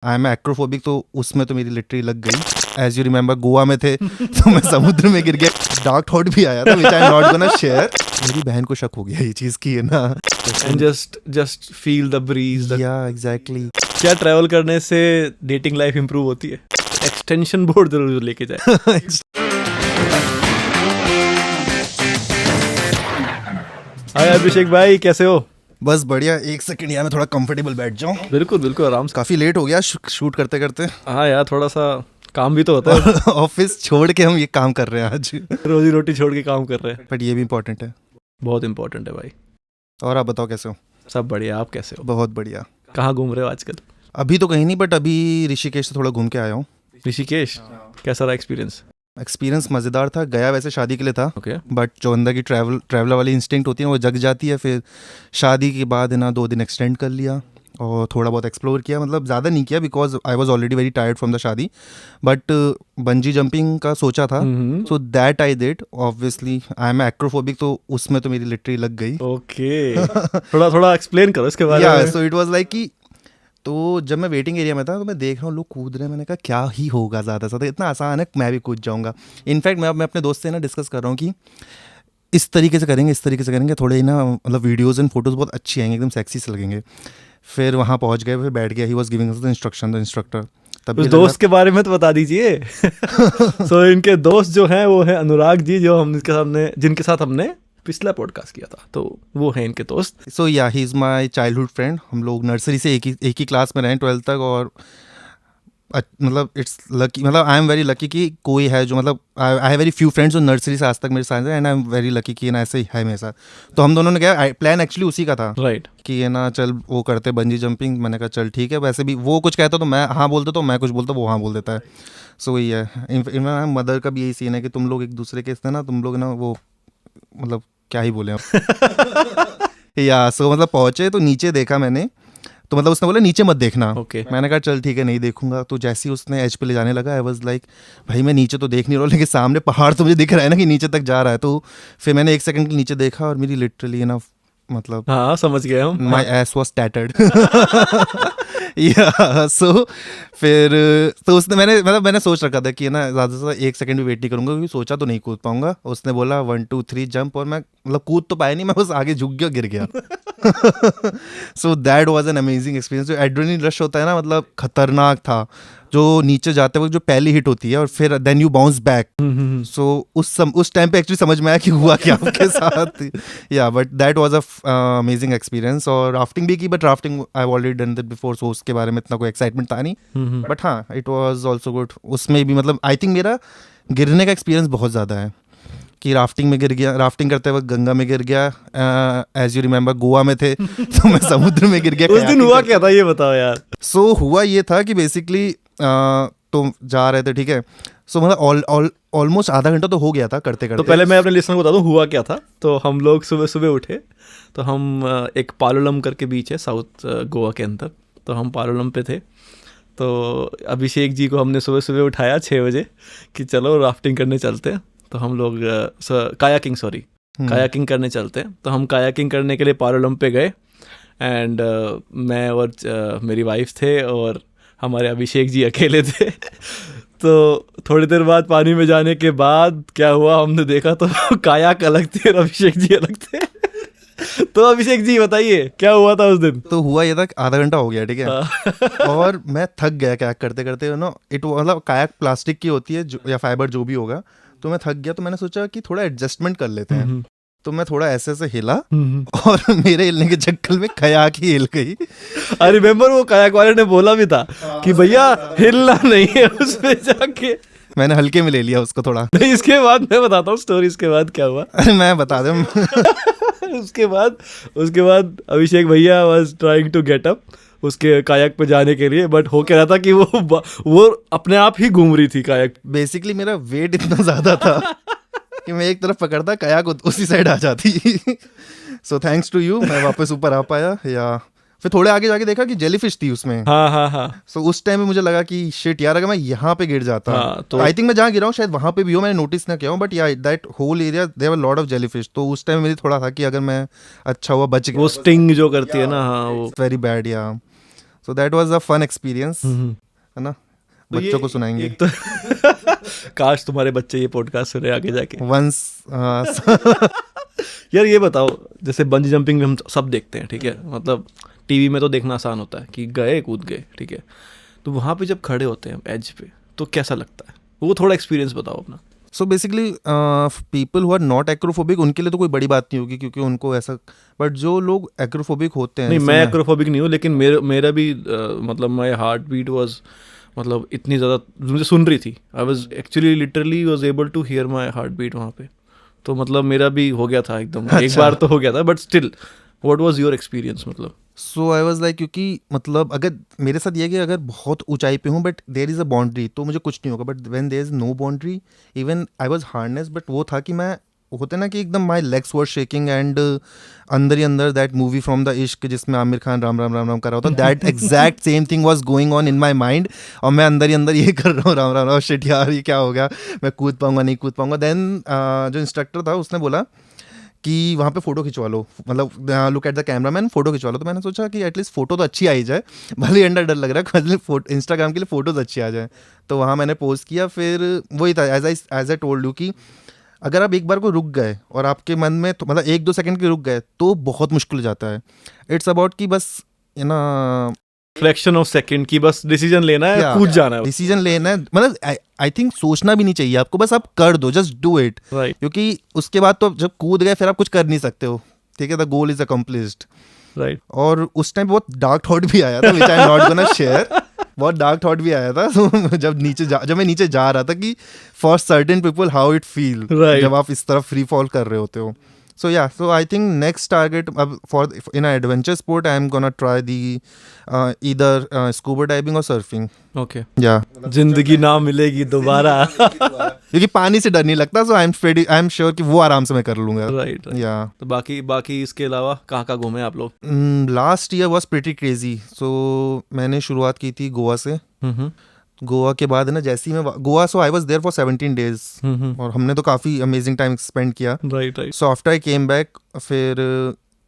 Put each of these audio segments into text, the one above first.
I am acrophobic, तो उसमें तो मेरी लिटरली लग गई। एज यू रिमेंबर गोवा में थे तो मैं समुद्र में गिर गया, डार्क थॉट भी आया था which I am not gonna share. मेरी बहन को शक हो गया ये चीज़ की है ना। And just feel the breeze. या एग्जैक्टली। क्या ट्रैवल करने से डेटिंग लाइफ इंप्रूव होती है? एक्सटेंशन बोर्ड जरूर लेके जाए। हाय अभिषेक भाई, कैसे हो? बस बढ़िया। एक सेकंड यार, मैं थोड़ा कंफर्टेबल बैठ जाऊँ। बिल्कुल बिल्कुल, आराम से। काफ़ी लेट हो गया शूट करते करते। हाँ यार, थोड़ा सा काम भी तो होता है। ऑफिस छोड़ के हम ये काम कर रहे हैं आज। रोजी रोटी छोड़ के काम कर रहे हैं। बट ये भी इम्पोर्टेंट है। बहुत इंपॉर्टेंट है भाई। और आप बताओ कैसे हो? सब बढ़िया, आप कैसे हो? बहुत बढ़िया। कहाँ घूम रहे हो आजकल? अभी तो कहीं नहीं, बट अभी ऋषिकेश से थोड़ा घूम के आया हूँ। ऋषिकेश, कैसा रहा एक्सपीरियंस? एक्सपीरियंस मज़ेदार था। गया वैसे शादी के लिए था, ओके। बट जो अंदर की ट्रैवलर वाली इंस्टिंक्ट होती है वो जग जाती है। फिर शादी के बाद है ना 2 दिन एक्सटेंड कर लिया और थोड़ा बहुत एक्सप्लोर किया। मतलब ज़्यादा नहीं किया because I was already very tired from the शादी। बट बंजी जंपिंग का सोचा था, so that I did. Obviously I am acrophobic, तो उसमें तो मेरी लिटरली लग गई। ओके। थोड़ा एक्सप्लेन करो इसके बारे में। सो इट वाज लाइक कि तो जब मैं वेटिंग एरिया में था तो मैं देख रहा हूँ लोग कूद रहे हैं। मैंने कहा क्या ही होगा, ज़्यादा से ज़्यादा इतना आसान है, मैं भी कूद जाऊँगा। इनफैक्ट मैं अपने दोस्त से ना डिस्कस कर रहा हूँ कि इस तरीके से करेंगे थोड़े ना, मतलब वीडियोज़ एंड फोटोज़ बहुत अच्छी आएंगे, एकदम सेक्सी से लगेंगे। फिर वहाँ पहुँच गए, फिर बैठ गया। He was giving the instructor. तब उस दोस्त के बारे में तो बता दीजिए। सो इनके दोस्त जो हैं वो है अनुराग जी, जो जिनके साथ हमने पिछला पॉडकास्ट किया था, तो वो है इनके दोस्त। सो या he is my childhood friend. हम लोग नर्सरी से एक ही क्लास में रहे 12th तक। और मतलब इट्स लकी, मतलब आई एम वेरी लकी कि कोई है जो, मतलब I have very few friends जो नर्सरी से आज तक मेरे साथ हैं। And I am very lucky कि ना ऐसे ही है मेरे साथ। तो हम दोनों ने क्या, प्लान एक्चुअली उसी का था, राइट, कि ये ना चल वो करते बंजी जंपिंग। मैंने कहा चल ठीक है। वैसे भी वो कुछ कहता तो मैं हाँ बोलता, तो मैं कुछ बोलता वो हाँ बोल देता है। सो वही है। मदर का भी यही सीन है कि तुम लोग एक दूसरे के ना, तुम लोग ना वो, मतलब क्या ही बोले आप। या सो मतलब पहुँचे तो नीचे देखा मैंने, तो मतलब उसने बोला नीचे मत देखना। ओके। मैंने कहा चल ठीक है, नहीं देखूंगा। तो जैसे ही उसने एज पे ले जाने लगा, आई वाज लाइक भाई मैं नीचे तो देख नहीं रहा हूँ, लेकिन सामने पहाड़ तो मुझे दिख रहा है ना कि नीचे तक जा रहा है। तो फिर मैंने 1 सेकंड के नीचे देखा और मेरी लिटरली ना, मतलब हाँ समझ गए हम। माई एस वॉज टैटर्ड। या सो फिर तो उसने मैंने सोच रखा था कि ना ज़्यादा से ज़्यादा 1 सेकंड भी वेट नहीं करूंगा, क्योंकि सोचा तो नहीं कूद पाऊंगा। उसने बोला 1 2 3 जंप, और मैं मतलब कूद तो पाया नहीं, मैं बस आगे झुक गया, गिर गया। सो that was an amazing experience. जो एड्रेनलिन रश होता है ना, मतलब खतरनाक था। जो नीचे जाते वक्त जो पहली हिट होती है और फिर देन यू बाउंस बैक। सो उस टाइम पे एक्चुअली समझ में आया कि हुआ क्या आपके साथ। Yeah but that was a amazing experience. और राफ्टिंग भी की, but rafting I have already done that before, so उसके बारे में इतना कोई एक्साइटमेंट था नहीं। बट हाँ, इट वाज आल्सो गुड। उसमें भी मतलब आई थिंक मेरा गिरने का एक्सपीरियंस बहुत ज़्यादा है, कि राफ्टिंग में गिर गया, राफ्टिंग करते वक्त गंगा में गिर गया। एज यू रिमेंबर गोवा में थे तो मैं समुद्र में गिर गया। उस दिन हुआ क्या था ये बताओ यार। सो हुआ ये था कि बेसिकली तो जा रहे थे, ठीक है। सो मतलब ऑलमोस्ट आधा घंटा तो हो गया था करते करते। तो पहले मैं अपने लिसनर को बता दूं हुआ क्या था। तो हम लोग सुबह सुबह उठे, तो हम एक पालोलम करके बीच है साउथ गोवा के अंदर, तो हम पालोलम पे थे। तो अभिषेक जी को हमने सुबह सुबह उठाया 6 बजे कि चलो राफ्टिंग करने चलते हैं। तो हम लोग कायाकिंग करने चलते हैं। तो हम कायाकिंग करने के लिए पालोलम पे गए। एंड मैं और मेरी वाइफ थे और हमारे अभिषेक जी अकेले थे। तो थोड़ी देर बाद पानी में जाने के बाद क्या हुआ, हमने देखा तो कायाक अलग थे और अभिषेक जी अलग थे। तो अभिषेक जी बताइए क्या हुआ था उस दिन। तो हुआ ये था, आधा घंटा हो गया, ठीक है। और मैं थक गया कायाक करते करते, यू नो इट, मतलब कायाक प्लास्टिक की होती है या फाइबर जो भी होगा। तो मैं थक गया, तो मैंने सोचा कि थोड़ा एडजस्टमेंट कर लेते हैं। तो मैं थोड़ा ऐसे हिला और मेरे हिलने के चक्कर में कायाक ही हिल गई। आई रिमेम्बर वो कायाक वाले ने बोला भी था कि भैया हिलना नहीं है उसमें जाके। मैंने हल्के में ले लिया उसको थोड़ा। नहीं, इसके बाद मैं बताता हूँ स्टोरी। इसके बाद क्या हुआ अरे मैं बता दूं। उसके बाद अभिषेक भैया was trying to get up उसके कायाक पे जाने के लिए, बट हो क्या रहा था कि वो अपने आप ही घूम रही थी कायाक। बेसिकली मेरा वेट इतना ज़्यादा था कि मैं एक तरफ पकड़ता, कायाक उसी साइड आ जाती। सो थैंक्स टू यू मैं वापस ऊपर आ पाया। या फिर थोड़े आगे जाके देखा कि जेलीफिश थी उसमें। हाँ। सो उस टाइम में मुझे लगा कि शिट यार, अगर मैं यहाँ पे गिर जाता। तो आई थिंक मैं जहाँ गिरा हूँ शायद वहाँ पे भी हो, मैंने नोटिस ना किया हूँ। But yeah that whole area there were lot of jellyfish. तो उस टाइम मेरी थोड़ा था कि अगर मैं अच्छा हुआ बच गया। वो स्टिंग जो करती है ना, हाँ वो very bad. Yeah so that was a fun experience, है ना, तो बच्चों को सुनाएंगे एक तो काश तुम्हारे बच्चे ये पॉडकास्ट सुने आगे जाके। वंस। यार ये बताओ, जैसे बंजी जंपिंग में हम सब देखते हैं, ठीक है, मतलब टीवी में तो देखना आसान होता है कि गए कूद गए, ठीक है, तो वहाँ पे जब खड़े होते हैं एज पे तो कैसा लगता है, वो थोड़ा एक्सपीरियंस बताओ अपना। So basically people who are not acrophobic उनके लिए तो कोई बड़ी बात नहीं होगी क्योंकि उनको ऐसा, बट जो लोग एक्रोफोबिक होते हैं, नहीं, जैसे मैं एक्रोफोबिक नहीं हूँ, लेकिन मेरा भी मतलब माई हार्ट बीट वॉज, मतलब इतनी ज़्यादा मुझे सुन रही थी, I was actually literally was able to hear my heart beat वहाँ पे, तो मतलब मेरा भी हो गया था एकदम, एक बार तो हो गया था, but still what was your experience मतलब। सो आई वाज लाइक, क्योंकि मतलब अगर मेरे साथ ये है कि अगर बहुत ऊंचाई पे हूँ but there is a boundary तो मुझे कुछ नहीं होगा, but when there is no boundary even I was harness, but वो था कि मैं, होते ना कि एकदम my legs were shaking and अंदर ही अंदर दैट मूवी फ्रॉम द इश्क जिसमें आमिर खान राम राम राम राम कर रहा होता, that exact same thing was going on in my mind, और मैं अंदर ही अंदर ये कर रहा हूँ राम राम राम, शिट यार ये क्या हो गया, मैं कूद पाऊंगा नहीं कूद पाऊंगा। देन जो इंस्ट्रक्टर था उसने बोला कि वहाँ पे फ़ोटो खिंचवा लो, मतलब look at the camera man, photo खिंचवा लो। तो मैंने सोचा कि एटलीस्ट फ़ोटो तो अच्छी आई जाए, भले ही अंडर डर लग रहा है, भले इंस्टाग्राम के लिए फ़ोटोज़ अच्छी आ जाए। तो वहाँ मैंने पोस्ट किया, फिर वही था एज आई टोल्ड यू कि अगर आप एक बार को रुक गए और आपके मन में तो मतलब 1-2 सेकंड के रुक गए तो बहुत मुश्किल हो जाता है। इट्स अबाउट कि बस ना फ्रैक्शन ऑफ सेकंड की बस डिसीजन लेना है, कूद जाना है, डिसीजन लेना है, मतलब आई थिंक सोचना भी नहीं चाहिए आपको, बस आप कर दो, जस्ट डू इट, राइट, क्योंकि उसके बाद तो जब कूद गए फिर आप कुछ कर नहीं सकते हो, ठीक है, the goal is accomplished. Right. और उस टाइम बहुत डार्क थॉट भी आया था, which I am not gonna share, बहुत डार्क थॉट भी आया था। तो जब मैं नीचे जा रहा था कि for certain people how it feel जब आप इस तरफ फ्री फॉल कर रहे होते हो। So yeah, so I think next target for in an adventure sport, I am gonna try the either scuba diving or surfing. Okay, Yeah, जिंदगी ना मिलेगी दोबारा। क्योंकि पानी से डर नहीं लगता, so I am sure कि वो आराम से मैं कर लूँगा। राइट। Yeah. तो बाकी इसके अलावा कहाँ कहाँ घूमे आप लोग? Last year was pretty crazy. So मैंने शुरुआत की थी गोवा से। गोवा के बाद है ना, जैसे ही मैं Goa, so I was there for 17 days और हमने तो काफ़ी अमेजिंग टाइम स्पेंड किया। Right, right. So after I came back फिर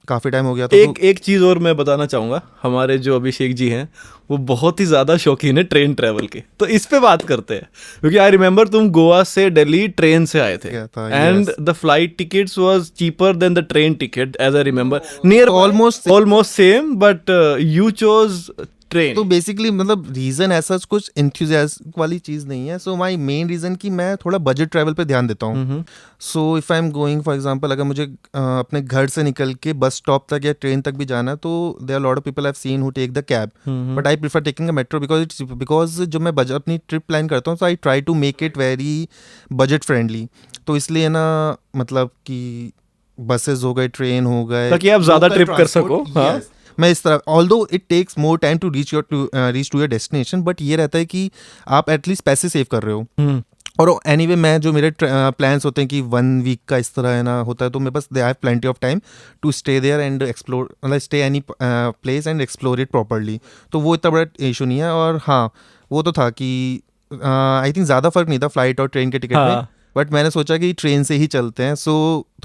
काफ़ी टाइम हो गया था। एक चीज़ और मैं बताना चाहूँगा, हमारे जो अभिषेक जी हैं वो बहुत ही ज़्यादा शौकीन है ट्रेन ट्रैवल के, तो इस पे बात करते हैं, क्योंकि आई रिमेंबर तुम गोवा से दिल्ली ट्रेन से आए थे and the flight tickets was cheaper than the train ticket, as I remember, near almost same, but you chose train. तो बेसिकली मतलब रीज़न ऐसा कुछ एंथुसियाज्म वाली चीज़ नहीं है। सो माई मेन रीज़न कि मैं थोड़ा बजट ट्रैवल पे ध्यान देता हूँ। So if I am going for example, अगर मुझे अपने घर से निकल के बस स्टॉप तक या ट्रेन तक भी जाना है, तो there are lot of people I have seen who take the cab, but I prefer taking a metro because जब मैं अपनी ट्रिप प्लान करता हूँ, so I try to make it very budget friendly. तो इसलिए ना, मतलब कि बसेज हो गए, ट्रेन हो गए, ताकि आप ज़्यादा ट्रिप कर सको। हाँ, मैं इस तरह, although it takes more time to reach to your destination, but ये रहता है कि आप एटलीस्ट पैसे सेव कर रहे हो। और एनीवे मैं जो मेरे प्लान्स होते हैं कि 1 वीक का इस तरह है ना होता है, तो मेरे पास they have plenty of time to stay there and explore, मतलब stay any place and explore it properly, तो वो इतना बड़ा इशू नहीं है। और हाँ, वो तो था कि आई थिंक ज़्यादा फर्क नहीं था फ्लाइट और ट्रेन के टिकट में, बट मैंने सोचा कि ट्रेन से ही चलते हैं। सो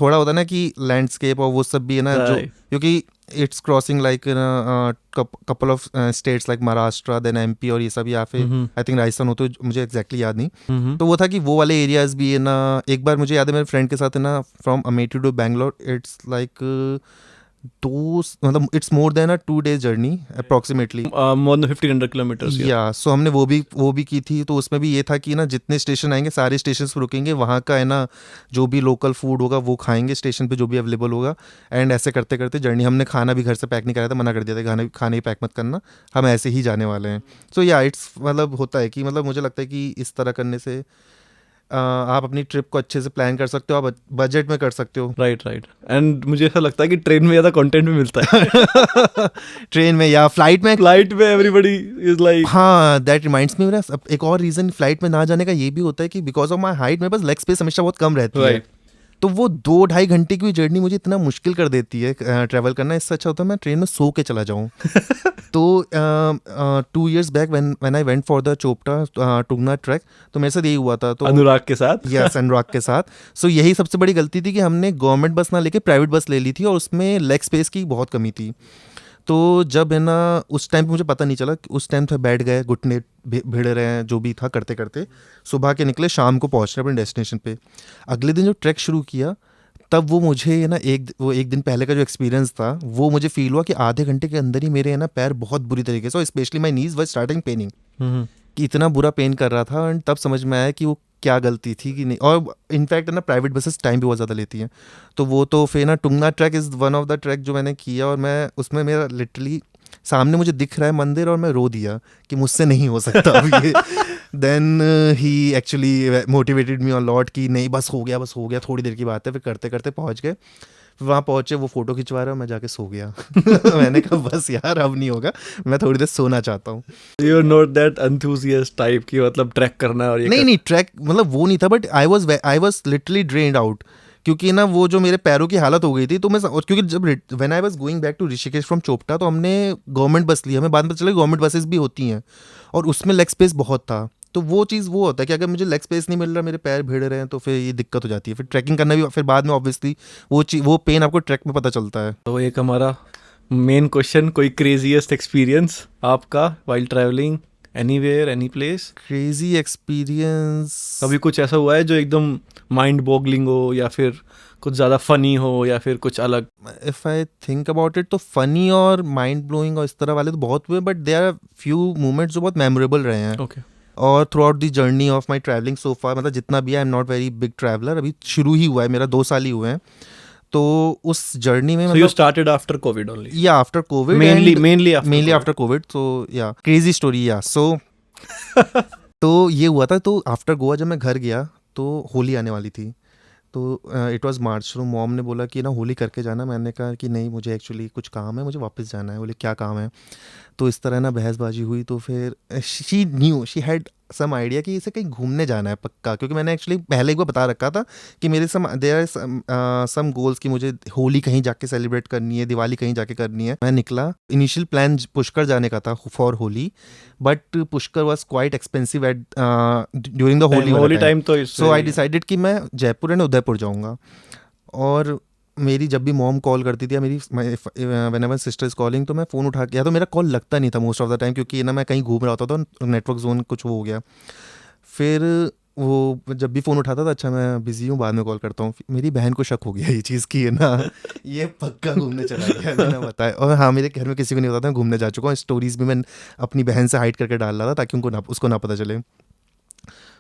थोड़ा होता है ना कि लैंडस्केप और वो सब भी है ना, जो क्योंकि it's crossing like couple of states like Maharashtra, then MP और ये सब, या फिर आई थिंक राजस्थान हो, तो मुझे एग्जैक्टली याद नहीं। तो वो था कि वो वाले एरियाज भी है ना, एक बार मुझे याद है मेरे फ्रेंड के साथ है ना, from Amethi to Bangalore, it's like मतलब it's more than a 2 days journey approximately, more than 1500 kilometres. Yeah so हमने वो भी की थी। तो उसमें भी ये था कि ना, जितने स्टेशन आएंगे सारे स्टेशन पर रुकेंगे, वहाँ का है ना जो भी लोकल फूड होगा वो खाएंगे स्टेशन पे, जो भी अवेलेबल होगा, एंड ऐसे करते करते जर्नी, हमने खाना भी घर से पैक नहीं कराया था, मना कर दिया था खाने ही पैक मत करना, हम ऐसे ही जाने वाले हैं। सो या इट्स मतलब होता है कि मतलब मुझे लगता है कि इस तरह करने से आप अपनी ट्रिप को अच्छे से प्लान कर सकते हो, आप बजट में कर सकते हो। Right, right. एंड मुझे ऐसा लगता है कि ट्रेन में ज़्यादा कंटेंट भी मिलता है। ट्रेन में या फ्लाइट में एवरीबडी इज लाइक, हाँ, दैट रिमाइंड्स मी, मेरा एक और रीज़न फ्लाइट में ना जाने का ये भी होता है कि बिकॉज ऑफ माई हाइट मेरे पास लेग स्पेस हमेशा बहुत कम रहती है, तो वो 2-2.5 घंटे की जर्नी मुझे इतना मुश्किल कर देती है ट्रैवल करना। इससे अच्छा होता है मैं ट्रेन में सो के चला जाऊँ। तो 2 years back when I went for the Chopta Tungnath trek, तो मेरे साथ यही हुआ था। तो अनुराग के साथ, यस, अनुराग के साथ। सो यही सबसे बड़ी गलती थी कि हमने गवर्नमेंट बस ना लेके प्राइवेट बस ले ली थी, और उसमें लेग स्पेस की बहुत कमी थी। तो जब है ना उस टाइम पे मुझे पता नहीं चला, उस टाइम था बैठ गए घुटने भिड़ रहे हैं जो भी था करते करते, सुबह के निकले, शाम को पहुंच रहे अपने डेस्टिनेशन पे। अगले दिन जो ट्रैक शुरू किया तब वो मुझे है ना एक दिन पहले का जो एक्सपीरियंस था वो मुझे फील हुआ कि आधे घंटे के अंदर ही मेरे है ना पैर बहुत बुरी तरीके से, और specially my knees were starting paining, कि इतना बुरा पेन कर रहा था। एंड तब समझ में आया कि वो क्या गलती थी कि नहीं। और इनफैक्ट है ना प्राइवेट बसेस टाइम भी बहुत ज़्यादा लेती हैं, तो वो तो फिर ना Tungnath trek is one of the trek जो मैंने किया, और मैं उसमें मेरा लिटरली सामने मुझे दिख रहा है मंदिर और मैं रो दिया कि मुझसे नहीं हो सकता अब ये। देन ही actually motivated me a lot कि नहीं बस हो गया, थोड़ी देर की बात है। फिर करते करते पहुंच गए, वहाँ पहुंचे, वो फोटो खिंचवा रहा है, मैं जाके सो गया। मैंने कहा बस यार अब नहीं होगा, मैं थोड़ी देर सोना चाहता हूँ। You are not that enthusiast type की मतलब ट्रैक करना है और ये नहीं ट्रैक मतलब वो नहीं था, but I was literally drained out, क्योंकि ना वो जो मेरे पैरों की हालत हो गई थी। तो मैं क्योंकि जब when I was going back to Rishikesh from Chopta, तो हमने गवर्नमेंट बस ली, हमें बाद में पता चला गवर्नमेंट बसेस भी होती हैं और उसमें लेग स्पेस बहुत था। तो वो चीज़ वो होता है कि अगर मुझे लेग स्पेस नहीं मिल रहा, मेरे पैर भिड़ रहे हैं, तो फिर ये दिक्कत हो जाती है। फिर ट्रैकिंग करना भी फिर बाद में ऑब्वियसली वो पेन आपको ट्रैक में पता चलता है। तो एक हमारा मेन क्वेश्चन, कोई क्रेजीएस्ट एक्सपीरियंस आपका while travelling anywhere any place? Crazy experience कभी कुछ ऐसा हुआ है जो एकदम माइंड बॉगलिंग हो, या फिर कुछ ज़्यादा फनी हो, या फिर कुछ अलग? If I think about it तो फनी और माइंड ब्लोइंग और इस तरह वाले तो बहुत हुए, but there are few moments जो बहुत मेमोरेबल रहे हैं। ओके। और throughout the journey of my travelling so far, मतलब जितना भी, I am not very big traveller, अभी शुरू ही हुआ है मेरा, 2 साल ही हुए हैं। तो उस जर्नी में So you started after COVID only? या after Covid, mainly after Covid. तो या क्रेजी स्टोरी या सो तो ये हुआ था, तो आफ्टर गोवा जब मैं घर गया तो होली आने वाली थी, तो इट वाज मार्च। तो मॉम ने बोला कि ना होली करके जाना। मैंने कहा कि नहीं, मुझे एक्चुअली कुछ काम है, मुझे वापस जाना है। बोले क्या काम है? तो इस तरह ना बहसबाजी हुई। तो फिर शी हैड सम आइडिया कि इसे कहीं घूमने जाना है पक्का, क्योंकि मैंने एक्चुअली पहले एक बार बता रखा था कि मेरे देयर आर सम गोल्स कि मुझे होली कहीं जाके सेलिब्रेट करनी है, दिवाली कहीं जाके करनी है। मैं निकला, इनिशियल प्लान पुष्कर जाने का था for Holi, but Pushkar was quite expensive eight during the Holi time. तो सो आई डिसाइडेड कि मैं जयपुर एंड उदयपुर जाऊँगा। और मेरी जब भी मॉम कॉल करती थी, मेरी व्हेनेवर सिस्टर इज कॉलिंग, तो मैं फ़ोन उठा के, या तो मेरा कॉल लगता नहीं था मोस्ट ऑफ द टाइम, क्योंकि ना मैं कहीं घूम रहा होता था, तो नेटवर्क जोन कुछ वो हो गया। फिर वो जब भी फ़ोन उठाता था, अच्छा मैं बिजी हूँ, बाद में कॉल करता हूँ। मेरी बहन को शक हो गया ये चीज़ की है ना ये पक्का घूमने चला गया, मैंने बताया। और हाँ, मेरे घर में किसी को नहीं पता था मैं घूमने जा चुका हूँ। स्टोरीज भी मैं अपनी बहन से हाइड करके डाल रहा था ताकि उसको ना पता चले।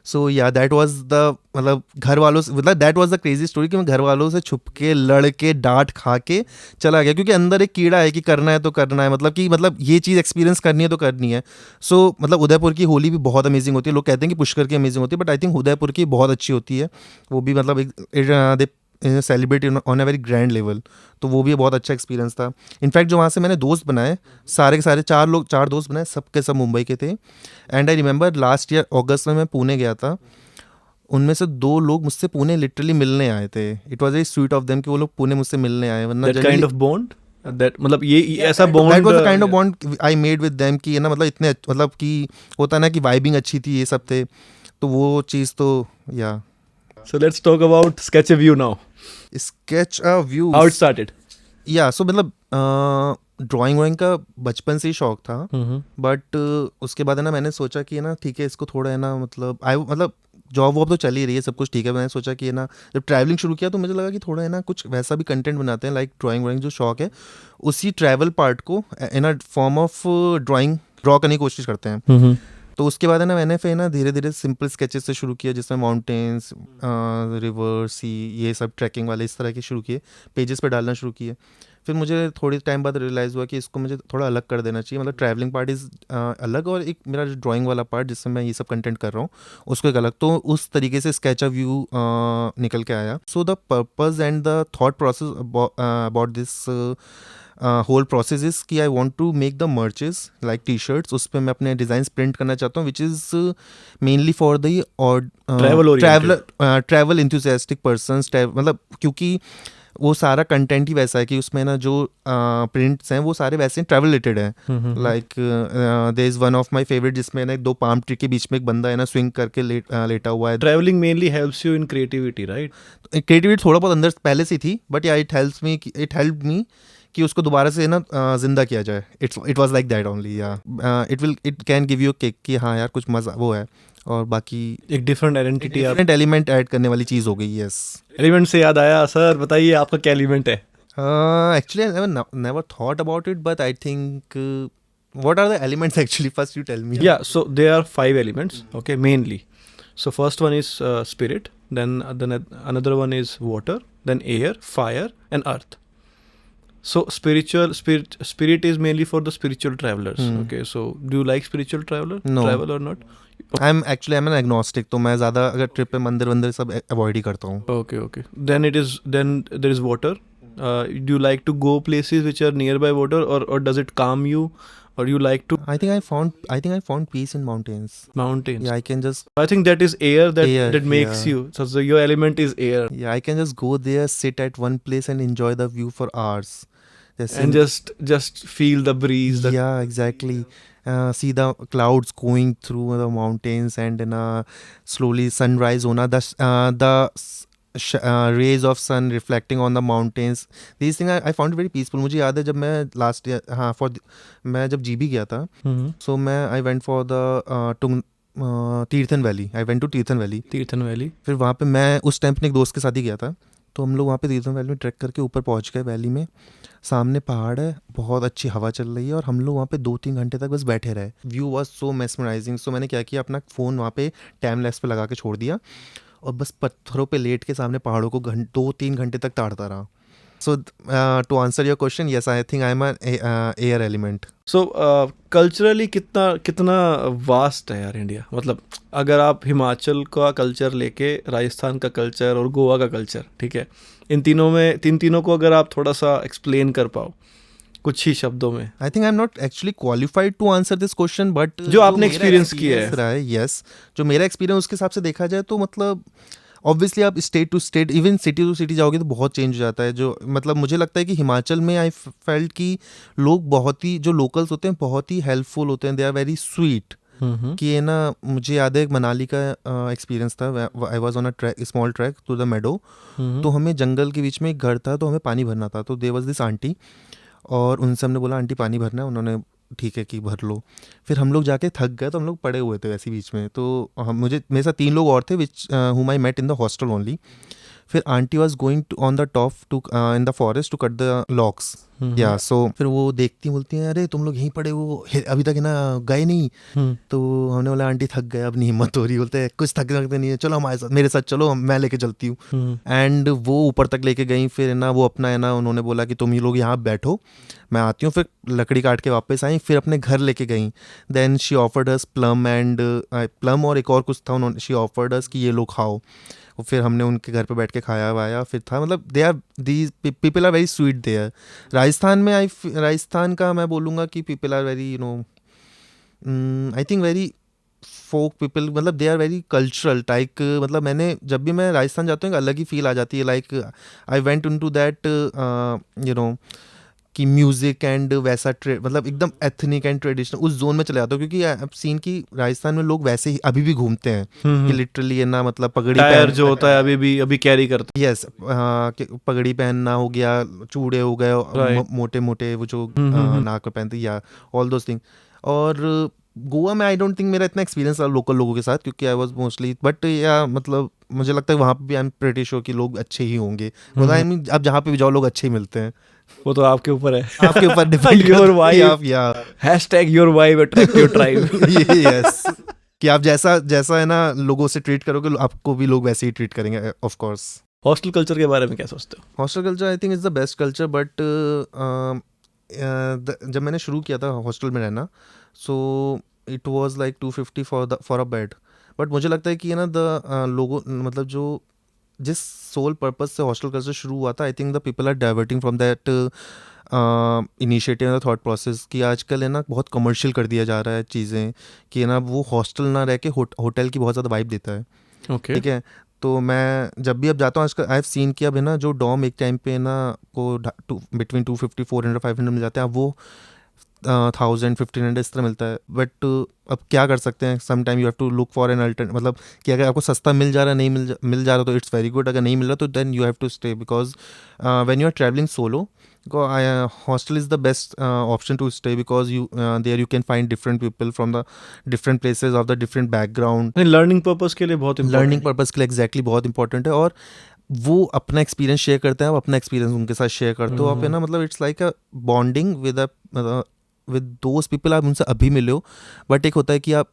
सो या दैट वाज द, मतलब घर वालों से, मतलब that was the crazy story कि मैं घर वालों से छुप के लड़ के डांट खा के चला गया, क्योंकि अंदर एक कीड़ा है कि करना है तो करना है, मतलब ये चीज़ एक्सपीरियंस करनी है तो करनी है। सो मतलब उदयपुर की होली भी बहुत अमेजिंग होती है। लोग कहते हैं कि पुष्कर की अमेजिंग होती है, बट आई थिंक उदयपुर की बहुत अच्छी होती है। वो भी मतलब दे celebrate on a very grand level, तो वो भी बहुत अच्छा एक्सपीरियंस था। इनफैक्ट जो वहाँ से मैंने दोस्त बनाए, सारे के सारे 4 दोस्त बनाए, सबके सब मुंबई के थे। And I remember last year August में मैं पुणे गया था, उनमें से 2 लोग मुझसे पुणे लिटरली मिलने आए थे। It was very sweet of them कि वो लोग पुणे मुझसे मिलने आए, वरना that kind of bond, that मतलब ये ऐसा bond, that was the kind of bond I made with them कि ना, मतलब इतने, मतलब कि होता है ना कि वाइबिंग अच्छी थी, ये सब थे, तो वो चीज़ तो या। So let's talk about Sketch a View now. Sketch a view, How it started? या सो मतलब ड्राइंग वाइंग का बचपन से ही शौक था, बट उसके बाद है ना मैंने सोचा कि है ना ठीक है, इसको थोड़ा है ना, मतलब जॉब वॉब तो चल ही रही है, सब कुछ ठीक है। मैंने सोचा कि है ना, जब ट्रैवलिंग शुरू किया तो मुझे लगा कि थोड़ा है ना कुछ वैसा भी कंटेंट बनाते हैं, लाइक ड्राइंग वाइंग जो शौक है, उसी ट्रैवल पार्ट को in a form of drawing draw करने की कोशिश करते हैं। तो उसके बाद है ना मैंने फिर ना धीरे धीरे सिंपल स्केचेस से शुरू किया, जिसमें माउंटेन्स, रिवर, सी, ये सब ट्रैकिंग वाले इस तरह के शुरू किए, पेजेस पे डालना शुरू किए। फिर मुझे थोड़ी टाइम बाद रियलाइज़ हुआ कि इसको मुझे थोड़ा अलग कर देना चाहिए, मतलब ट्रैवलिंग पार्ट इज़ अलग, और एक मेरा जो ड्राइंग वाला पार्ट जिसमें मैं ये सब कंटेंट कर रहा हूँ उसको एक अलग। तो उस तरीके से स्केच अ व्यू निकल के आया। So the purpose and the thought process about this whole process is कि I want to make the merches like T shirts, उस पर मैं अपने डिज़ाइंस प्रिंट करना चाहता हूँ, which is mainly for the travel enthusiastic persons, मतलब क्योंकि वो सारा कंटेंट ही वैसा है कि उसमें ना जो प्रिंट्स हैं वो सारे वैसे ट्रैवल रिलेटेड हैं। Like there is one of my favourite, जिसमें ना 2 पाम ट्री के बीच में एक बंदा है ना स्विंग करके लेटा हुआ है। Travelling mainly helps you in creativity, right? Creativity थोड़ा बहुत अंदर पहले से थी, बट या इट हेल्प्ड मी कि उसको दोबारा से ना जिंदा किया जाए. It was like that only. Yeah it can give you kick कि हाँ यार कुछ मजा वो है. और बाकी एक डिफरेंट आइडेंटिटी आप डिफरेंट एलिमेंट ऐड करने वाली चीज़ हो गई. यस. एलिमेंट से याद आया सर, बताइए आपका क्या एलिमेंट है? Actually, I never thought about it, but I think what are the elements actually? First, you tell me. Yeah, so there are 5 elements, okay, mainly. So first one is spirit, then another one is water, then air, fire, and earth. So spirit is mainly for the spiritual travelers. Okay, so do you like spiritual No. travel or not? I'm an agnostic. तो मैं ज़्यादा अगर trip पे मंदिर वंदिर सब avoid ही करता हूँ. Okay. Then there is water. Do you like to go places which are nearby water, or does it calm you, or you like to I think I found peace in mountains. mountains? Yeah, I can just I think that is air that Air, makes yeah. you. So your element is air, I can just go there, sit at one place, and enjoy the view for hours. and just feel the breeze. Yeah, exactly. See the clouds going through the mountains, and slowly sunrise hona, rays of sun reflecting on the mountains. These things I found very peaceful. मुझे याद है जब मैं last year मैं जब GB गया था, so I went for the Tirthan valley. I went to Tirthan valley. Tirthan valley. फिर वहाँ पे मैं उस टाइम अपने एक दोस्त के साथ ही गया था. तो हम लोग वहाँ पे तीर्थन वैली में ट्रैक करके ऊपर पहुँच गए. वैली में सामने पहाड़ है, बहुत अच्छी हवा चल रही है, और हम लोग वहाँ पे 2-3 घंटे तक बस बैठे रहे. View was so mesmerising. So मैंने क्या किया, अपना फ़ोन वहाँ पे टाइम लैप्स पे लगा के छोड़ दिया, और बस पत्थरों पे लेट के सामने पहाड़ों को 2-3 घंटे तक ताड़ता रहा. So to answer your question, yes I think I am air element. So culturally कितना वास्ट है यार इंडिया. मतलब अगर आप हिमाचल का कल्चर लेके राजस्थान का कल्चर और गोवा का कल्चर, ठीक है, इन तीनों को अगर आप थोड़ा सा एक्सप्लेन कर पाओ कुछ ही शब्दों में. I think I am not actually qualified to answer this question, but जो आपने एक्सपीरियंस किया है. यस, जो मेरा एक्सपीरियंस उसके हिसाब से देखा जाए तो मतलब ऑब्वियसली आप state to state, even city to city जाओगे तो बहुत चेंज हो जाता है. जो मतलब मुझे लगता है कि हिमाचल में आई फेल्ट कि लोग बहुत ही, जो लोकल्स होते हैं बहुत ही हेल्पफुल होते हैं. They are very sweet. कि ये ना, मुझे याद है एक मनाली का एक्सपीरियंस था. I was on a small trek to the meadow. तो हमें जंगल के बीच में एक घर था, तो हमें पानी भरना था. तो देयर वाज दिस आंटी, और उनसे हमने बोला आंटी पानी भरना है. उन्होंने ठीक है कि भर लो. फिर हम लोग जाके थक गए, तो हम लोग पड़े हुए थे वैसे बीच में. तो मेरे साथ 3 लोग और थे, which whom I met in the hostel only. फिर aunty was going on the top too in the forest to cut the locks. Yeah so फिर वो देखती बोलती हैं, अरे तुम लोग यहीं पड़े हो, अभी तक है ना गए नहीं. तो हमने बोला आंटी थक गए, अब नहीं हिम्मत हो रही. बोलते हैं कुछ थकते नहीं है, चलो हमारे साथ, मेरे साथ चलो, मैं लेके चलती हूँ. एंड वो ऊपर तक लेके गई. फिर है ना वो अपना है ना, उन्होंने बोला कि तुम ये लोग यहाँ बैठो, मैं आती हूँ. फिर लकड़ी काट के वापस आई, फिर अपने घर लेके गई. Then she offered us plum और एक और कुछ था, उन्होंने शी ऑफर्ड अस कि ये लोग खाओ. और फिर हमने उनके घर पे बैठ के खाया वाया. फिर था मतलब these people are very sweet there. Rajasthan का मैं बोलूँगा कि people are very I think very folk people. मतलब they are very cultural type. मतलब मैंने जब भी मैं राजस्थान जाता हूँ एक अलग ही फील आ जाती है. Like I went into that कि म्यूज़िक एंड वैसा मतलब एकदम एथनिक एंड ट्रेडिशनल उस जोन में चले जाता हूँ. क्योंकि अब सीन की राजस्थान में लोग वैसे ही अभी भी घूमते हैं कि लिटरली है ना, मतलब पगड़ी टायर जो होता है अभी कैरी करते हैं. यस, पगड़ी पहनना हो गया, चूड़े हो गए, मोटे मोटे वो जो नाक में पहनते, या ऑल दोस थिंग. और गोवा में आई डोंट थिंक मेरा इतना एक्सपीरियंस रहा लोकल लोगों के साथ, क्योंकि I was mostly, but yeah मतलब मुझे लगता है वहाँ पे भी आई एम प्रीटी श्योर कि लोग अच्छे ही होंगे. आई मीन अब जहाँ पे भी जाओ लोग अच्छे ही मिलते हैं. वो तो आपके ऊपर है, आपके ऊपर डिपेंड. योर वाइब, या #your vibe attract your tribe. Yes, कि आप जैसा है ना लोगों से ट्रीट करोगे, आपको भी लोग वैसे ही ट्रीट करेंगे. Of course. हॉस्टल कल्चर के बारे में क्या सोचते हो? Hostel culture I think is the best culture. But जब मैंने शुरू किया था हॉस्टल में रहना, so it was like 250 for a bed. But मुझे लगता है कि ना लोगों, मतलब जो जिस सोल पर्पस से हॉस्टल कल्चर शुरू हुआ था, I think the people are diverting from that initiative and thought process. कि आजकल है ना बहुत कमर्शियल कर दिया जा रहा है चीज़ें, कि ना वो हॉस्टल ना रह के होटल की बहुत ज़्यादा वाइब देता है. ओके, ठीक है. तो मैं जब भी अब जाता हूँ आजकल, आई हैव सीन कि अब है ना जो डॉम एक टाइम पे ना को बिटवीन 250, 400, 500 मिल जाते हैं, अब वो 1000, 1500 इस तरह मिलता है. बट अब क्या कर सकते हैं, some time you have to look for an alternate. मतलब कि अगर आपको सस्ता मिल जा रहा है, नहीं मिल जा रहा तो इट्स वेरी गुड. अगर नहीं मिल रहा तो then you have to stay, because when you are travelling solo hostel is the best option to stay because you there you can find different people from the different places of the different background. Learning purpose के लिए बहुत learning important purpose के लिए exactly बहुत important है, और वो अपना एक्सपीरियंस शेयर करते हैं, आप अपना एक्सपीरियंस उनके साथ शेयर करते हो, आप है ना, मतलब it's like a bonding with those people, आप उनसे अभी मिले हो, बट एक होता है कि आप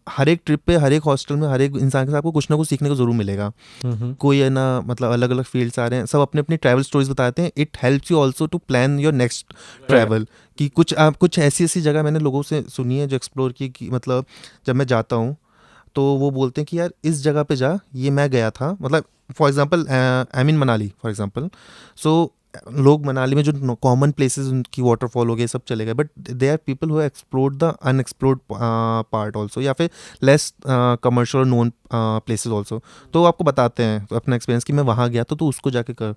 हर एक ट्रिप पे, हर एक हॉस्टल में, हर एक इंसान के साथ आपको कुछ ना कुछ सीखने को ज़रूर मिलेगा. कोई है ना, मतलब अलग अलग फील्ड से आ रहे हैं, सब अपने अपनी ट्रैवल स्टोरीज बताते हैं. It helps you also to plan your next travel. कि कुछ ऐसी ऐसी जगह मैंने लोगों से सुनी है जो एक्सप्लोर की, कि मतलब जब मैं जाता हूँ तो वो बोलते हैं कि यार इस जगह पे जा, ये मैं गया था, मतलब for example I mean Manali for example. So लोग मनाली में जो कॉमन प्लेसेस उनकी वाटरफॉल हो गए सब चले गए, but there are people who explored the unexplored part also, या फिर लेस कमर्शियल और नोन प्लेसेस ऑल्सो. तो आपको बताते हैं अपना एक्सपीरियंस कि मैं वहाँ गया तो उसको जाके कर.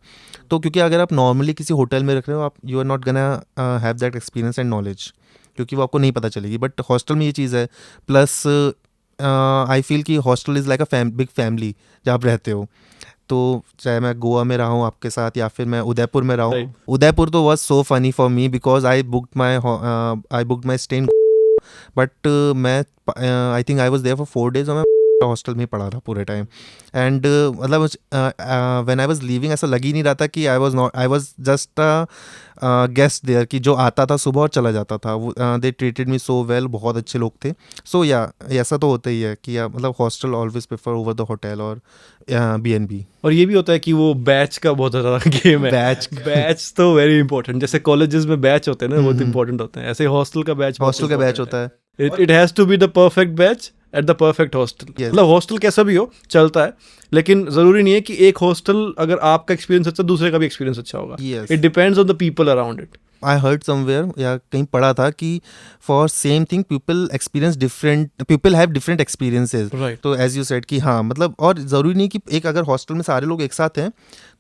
तो क्योंकि अगर आप नॉर्मली किसी होटल में रख रहे हो, आप you are not gonna have that experience and knowledge, क्योंकि वो आपको नहीं पता चलेगी. बट हॉस्टल में ये चीज़ है. प्लस आई फील कि hostel is like a big family जहाँ आप रहते हो. तो चाहे मैं गोवा में रहा हूँ आपके साथ, या फिर मैं उदयपुर में रहा हूँ. Right. उदयपुर तो was so funny for me because I booked my stay in, but मैं I think I was there for 4 days, और मैं हॉस्टल में ही पढ़ा था पूरे टाइम. एंड मतलब व्हेन आई वाज लीविंग ऐसा लग ही नहीं रहा था कि I was just guest there, कि जो आता था सुबह और चला जाता था. They treated me so well, बहुत अच्छे लोग थे. सो या ऐसा तो होता ही है कि मतलब hostel always prefer over the hotel और B&B. और ये भी होता है कि वो बैच का बहुत ज़्यादा गेम है. बैच तो वेरी इंपॉर्टेंट. जैसे कॉलेजेस में बैच होते हैं ना, बहुत इंपॉर्टेंट होते हैं, ऐसे हॉस्टल का बैच होता है. It has to be the perfect batch at the perfect hostel. मतलब हॉस्टल कैसा भी हो चलता है, लेकिन ज़रूरी नहीं है कि एक हॉस्टल अगर आपका एक्सपीरियंस अच्छा, दूसरे का भी एक्सपीरियंस अच्छा होगा. It depends on the people around it. I heard somewhere, या कहीं पढ़ा था कि for same thing people have different experiences. Right. तो एज यू सेड कि हाँ, मतलब और ज़रूरी नहीं कि एक अगर हॉस्टल में सारे लोग एक साथ हैं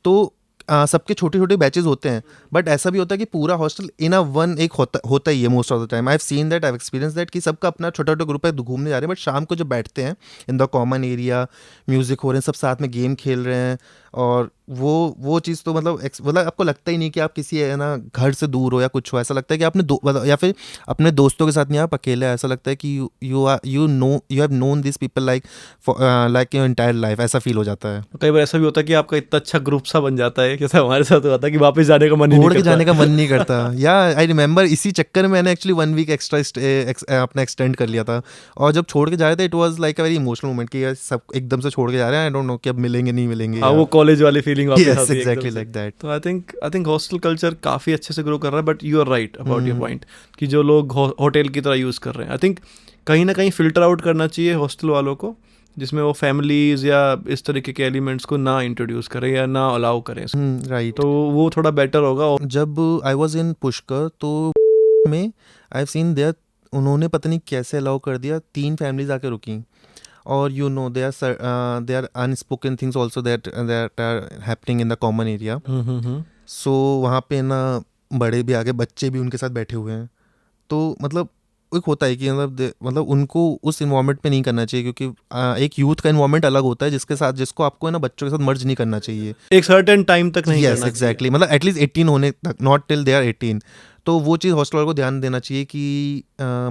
तो सबके छोटे छोटे बैचेस होते हैं, बट ऐसा भी होता है कि पूरा हॉस्टल इन अ वन एक होता ही है most of the time. I have seen that, I have experience that, कि सबका अपना छोटा छोटा ग्रुप है, घूमने जा रहे हैं, बट शाम को जब बैठते हैं इन द कॉमन एरिया, म्यूजिक हो रहे हैं, सब साथ में गेम खेल रहे हैं, और वो चीज़ तो मतलब आपको लगता ही नहीं कि आप किसी है ना घर से दूर हो या कुछ हो. ऐसा लगता है कि आपने या फिर अपने दोस्तों के साथ नहीं, आप अकेले. ऐसा लगता है कि you have known this people like your entire life. ऐसा फील हो जाता है. कई बार ऐसा भी होता है कि आपका इतना अच्छा ग्रुप सा बन जाता है, जैसे हमारे साथ हुआ था, कि वापस जाने का मन ही नहीं करता. जाने का मन नहीं करता. या आई रिमेंबर इसी चक्कर में मैंने एक्चुअली 1 week एक्स्ट्रा अपना एक्सटेंड कर लिया था, और जब छोड़ के जा रहे थे it was like a very emotional moment कि सब एकदम से छोड़ के जा रहे हैं. आई डोंट नो कि अब मिलेंगे नहीं मिलेंगे. वो कॉलेज वाली फीलिंग वापस आती है एग्जैक्टली लाइक दैट. तो आई थिंक हॉस्टल कल्चर काफ़ी अच्छे से ग्रो कर रहा है. But you are right about your point कि जो लोग होटल की तरह यूज़ कर रहे हैं, आई थिंक कहीं ना कहीं फिल्टर आउट करना चाहिए हॉस्टल वालों को, जिसमें वो फैमिलीज या इस तरीके के एलिमेंट्स को ना इंट्रोड्यूस करें या ना अलाउ करें. राइट. तो वो थोड़ा बेटर होगा. जब आई वाज इन पुष्कर तो में आई हैव सीन देयर, उन्होंने पता नहीं कैसे अलाउ कर दिया, 3 फैमिलीज आके रुकी, और you know they are unspoken things also that are happening in the common area. So वहाँ पे ना बड़े भी आगे, बच्चे भी उनके साथ बैठे हुए हैं. तो मतलब एक होता है कि मतलब उनको उस इन्वायरमेंट में नहीं करना चाहिए, क्योंकि एक यूथ का इन्वायरमेंट अलग होता है जिसको आपको है ना बच्चों के साथ मर्ज नहीं करना चाहिए. एक सर्टेन टाइम तक नहीं. Yes exactly. मतलब एटलीस्ट 18 होने तक, नॉट टिल दे आर 18. तो वो चीज़ हॉस्टल को ध्यान देना चाहिए कि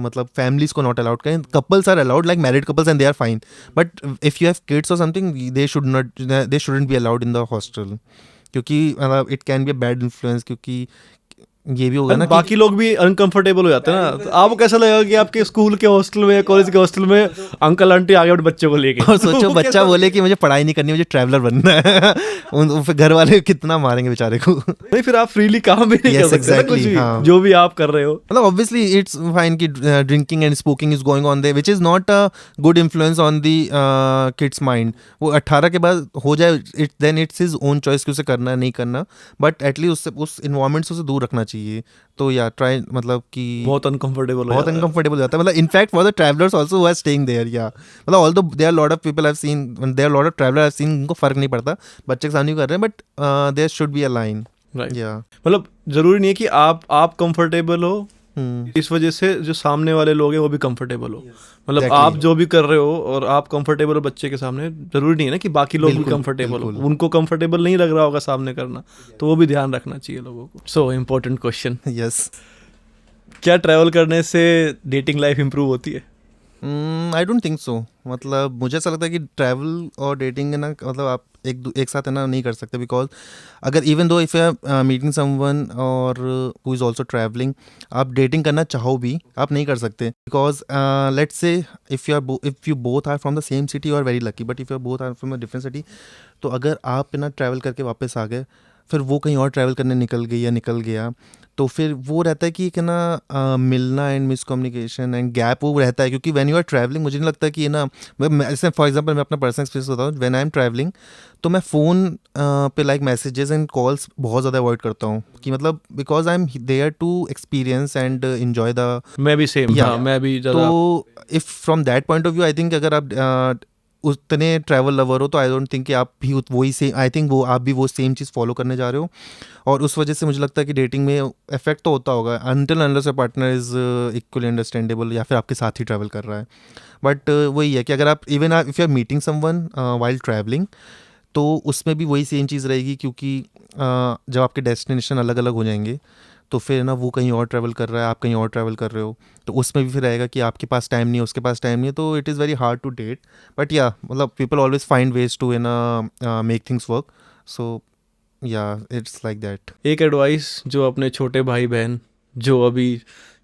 मतलब फैमिलीज को नॉट अलाउड करें. Couples are allowed, like married couples, and they are fine, but if you have kids और something they shouldn't be allowed in the hostel, क्योंकि मतलब it can be a bad influence. क्योंकि ये भी होगा ना, बाकी लोग भी अनकंफर्टेबल हो जाते हैं ना. तो आपको कैसा लगेगा कि आपके स्कूल के हॉस्टल में या कॉलेज के हॉस्टल में अंकल आंटी आगे अपने बच्चों को लेके, और सोचो बच्चा बोले कि मुझे पढ़ाई नहीं करनी, मुझे ट्रैवलर बनना है. फिर घर वाले कितना मारेंगे बेचारे को. नहीं, फिर आप फ्रीली काम भी नहीं कर सकते ना, कुछ भी, जो भी आप कर रहे हो. मतलब ऑब्वियसली इट्स फाइन कि drinking and smoking is going on there, which is not a good influence on the kids mind. वो 18 के बाद हो जाए, then it's his own choice कि उसे करना है नहीं करना, बट एटलीस्ट उस इन्वायरमेंट से उसे दूर रखना चाहिए. तो या ट्राई, मतलब कि बहुत अनकंफर्टेबल हो जाता है. मतलब in fact for the travellers also who are staying there, या मतलब although there are lot of people I have seen, there are lot of traveller I have seen, उनको फर्क नहीं पड़ता बच्चे के सामने कर रहे हैं, but there should be a line. Right. मतलब जरूरी नहीं है कि आप कंफर्टेबल हो इस वजह से जो सामने वाले लोग हैं वो भी कंफर्टेबल हो, मतलब Exactly. आप जो भी कर रहे हो और आप कंफर्टेबल हो बच्चे के सामने, जरूरी नहीं है ना कि बाकी लोग भी बिल्कुल, कंफर्टेबल हो, बिल्कुल। उनको कंफर्टेबल नहीं लग रहा होगा सामने करना, तो वो भी ध्यान रखना चाहिए लोगों को। सो इम्पोर्टेंट क्वेश्चन, यस, क्या ट्रैवल करने से डेटिंग लाइफ इंप्रूव होती है? I don't think so. मतलब मुझे ऐसा लगता है कि ट्रैवल और डेटिंग है ना, मतलब आप एक साथ है ना नहीं कर सकते, बिकॉज अगर even though if you are meeting someone और हु इज़ ऑल्सो ट्रैवलिंग, आप डेटिंग करना चाहो भी आप नहीं कर सकते, because let's say if you both are from the same city you are very lucky, but if you both are from a different city, तो अगर आप है ना ट्रैवल करके वापस आ गए, फिर वो कहीं और ट्रैवल करने निकल गई या निकल गया, तो फिर वो रहता है कि एक है ना मिलना एंड मिसकम्युनिकेशन एंड गैप वो रहता है, क्योंकि व्हेन यू आर ट्रैवलिंग मुझे नहीं लगता कि ये ना, ऐसे फॉर एग्जांपल मैं अपना पर्सनल एक्सपीरियंस बताऊँ, व्हेन आई एम ट्रैवलिंग तो मैं फ़ोन पे लाइक मैसेजेस एंड कॉल्स बहुत ज़्यादा अवॉइड करता हूँ, कि मतलब because I am there to experience and enjoy the, मैं भी सेम, Yeah. हाँ मैं भी ज़्यादा। तो if from that point of view I think अगर आप उतने ट्रैवल लवर हो तो आई डोंट थिंक कि आप भी वही सेम, आई थिंक वो आप भी वो सेम चीज़ फॉलो करने जा रहे हो, और उस वजह से मुझे लगता है कि डेटिंग में इफेक्ट तो होता होगा until unless your partner is equally understandable या फिर आपके साथ ही ट्रैवल कर रहा है। बट वही है कि अगर आप even if you are meeting someone while travelling, तो उसमें भी वही सेम चीज़ रहेगी, क्योंकि जब आपके डेस्टिनेशन अलग अलग हो जाएंगे तो फिर ना वो कहीं और ट्रैवल कर रहा है, आप कहीं और ट्रैवल कर रहे हो, तो उसमें भी फिर रहेगा कि आपके पास टाइम नहीं है, उसके पास टाइम नहीं है, तो it is very hard to date. But yeah मतलब people always find ways to make things work, so yeah it's like that. एक एडवाइस जो अपने छोटे भाई बहन जो अभी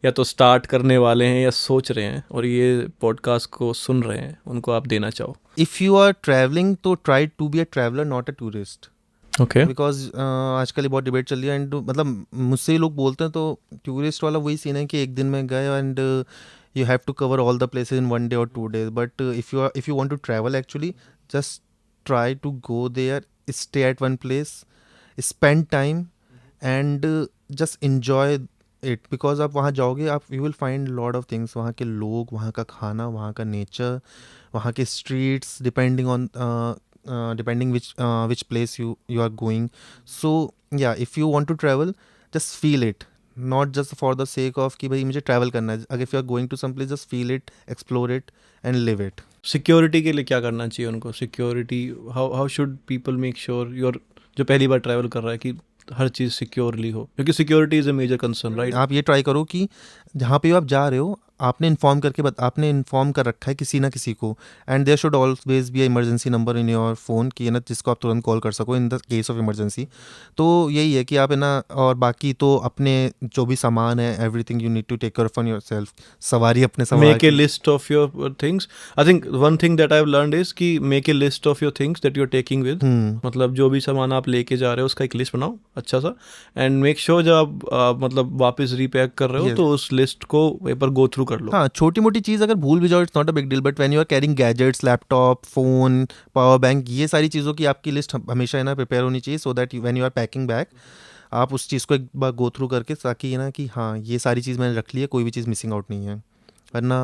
या तो स्टार्ट करने वाले हैं या सोच रहे हैं और ये पॉडकास्ट को सुन रहे हैं, उनको आप देना चाहो? इफ़ यू आर ट्रैवलिंग तो try to be a traveller not a tourist, okay. Because आजकल ये बहुत डिबेट चल रही है, एंड मतलब मुझसे ही लोग बोलते हैं, तो टूरिस्ट वाला वही सीन है कि एक दिन में गए and you have to cover all the places in 1 day or 2 days, but if you want to travel actually, just try to go there, stay at one place, spend time and just enjoy it, because आप वहाँ जाओगे आप you will find lot of things, वहाँ के लोग, वहाँ का खाना, वहाँ का नेचर, वहाँ के streets, depending which place you are going. So yeah, if you want to travel, just feel it, not just for the sake of कि भाई मुझे ट्रैवल करना है, अगर if you are going to some place just feel it, explore it and live it. Security के लिए क्या करना चाहिए उनको? Security, how should people make sure your, जो पहली बार ट्रैवल कर रहा है, कि हर चीज़ सिक्योरली हो, क्योंकि security is a major concern, right? आप ये ट्राई करो कि जहाँ पे आप जा रहे हो आपने इन्फॉर्म कर रखा है किसी ना किसी को, and there should always be emergency number in your phone, कि है ना जिसको आप तुरंत कॉल कर सको in the case of emergency. तो यही है कि आप है ना, और बाकी तो अपने जो भी सामान है everything you need to take care on yourself, सवारी अपने सवार make a list of your things. I think one thing that I have learned is कि make a list of your things that you are taking with, मतलब जो भी सामान आप लेके जा रहे हो उसका एक लिस्ट बनाओ अच्छा सा, एंड मेक श्योर जब आप मतलब वापस रीपैक कर रहे हो Yes. तो उस लिस्ट को एक बार गो थ्रू कर लो। हाँ, छोटी मोटी चीज़ अगर भूल भी जाओ it's not a big deal, but when you are carrying gadgets, laptop, phone, power bank, ये सारी चीज़ों की आपकी लिस्ट हमेशा है ना प्रिपेयर होनी चाहिए, so that when you are packing bag आप उस चीज़ को एक बार गो थ्रू करके, ताकि है ना कि हाँ ये सारी चीज़ मैंने रख ली है, कोई भी चीज़ मिसिंग आउट नहीं है। वरना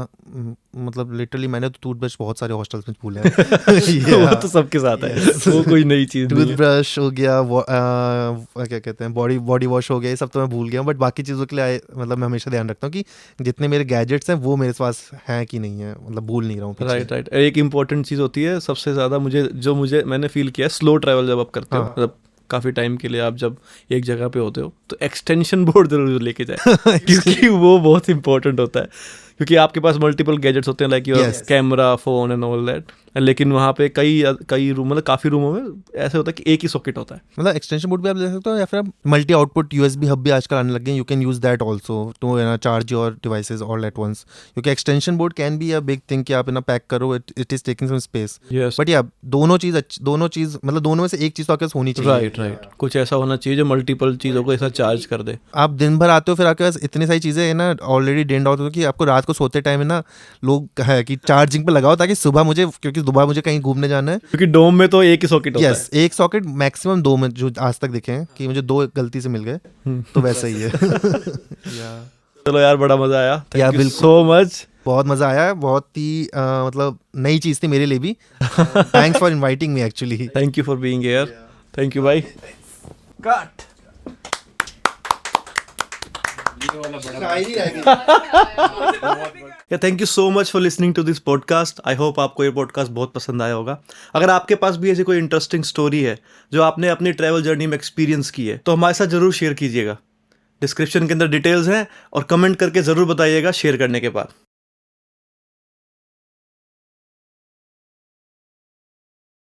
मतलब लिटरली मैंने तो टूथब्रश बहुत सारे हॉस्टल्स में भूला है। वो तो सबके साथ है, वो कोई नई चीज़ नहीं है। टूथब्रश हो गया, क्या कहते हैं, बॉडी वॉश हो गया, ये सब तो मैं भूल गया हूँ, बट बाकी चीज़ों के लिए मतलब मैं हमेशा ध्यान रखता हूँ कि जितने मेरे गैजेट्स हैं वो मेरे पास हैं कि नहीं है, मतलब भूल नहीं रहा हूँ पीछे। राइट। एक इंपॉर्टेंट चीज़ होती है सबसे ज़्यादा, मुझे मैंने फील किया, स्लो ट्रैवल जब आप करते हो, हाँ। मतलब काफ़ी टाइम के लिए आप जब एक जगह पे होते हो, तो एक्सटेंशन बोर्ड जरूर लेके जाए क्योंकि वो बहुत इंपॉर्टेंट होता है, क्योंकि आपके पास मल्टीपल गैजेट्स होते हैं, like your Yes. Camera, phone and all that, लेकिन वहाँ पे कई रूम, मतलब काफ़ी रूमों में ऐसे होता है कि एक ही सॉकेट होता है। मतलब एक्सटेंशन बोर्ड भी आप ले सकते हो, या फिर आप मल्टी आउटपुट यूएसबी हब भी आजकल आने लग गए, you can use that also to charge your devices all at once, क्योंकि extension board can be a big thing कि आप ना पैक करो, it is taking some space. Yes, but yeah दोनों चीज़ मतलब दोनों में से एक चीज़ तो आपके पास होनी चाहिए। राइट। कुछ ऐसा होना चाहिए जो मल्टीपल चीज़ों को ऐसा चार्ज कर दे। आप दिन भर आते हो, फिर आपके पास इतनी सारी चीज़ें है ना ऑलरेडी डेंड आउट हो, कि आपको रात को सोते टाइम है ना लोग है कि चार्जिंग पे लगाओ, ताकि क्योंकि सुबह मुझे कहीं घूमने जाना है। क्योंकि डोम में तो एक ही सॉकेट होता यस, एक सॉकेट मैक्सिमम 2 में जो आज तक दिखे हैं, कि मुझे 2 गलती से मिल गए, तो वैसा ही है। है। चलो यार, बड़ा मजा आया, या, थैंक यू बिल्कुल। So much. बहुत मज़ा आया, बहुत ही मतलब नई चीज़ थी मेरे लिए भी। Thanks for inviting me actually. Thank you for being here. Thank you भाई। Cut. Yeah thank you so much for listening to this podcast. I hope आपको ये पॉडकास्ट बहुत पसंद आया होगा। अगर आपके पास भी ऐसी कोई इंटरेस्टिंग स्टोरी है जो आपने अपनी ट्रैवल जर्नी में एक्सपीरियंस की है तो हमारे साथ ज़रूर शेयर कीजिएगा। डिस्क्रिप्शन के अंदर डिटेल्स हैं और कमेंट करके ज़रूर बताइएगा शेयर करने के बाद।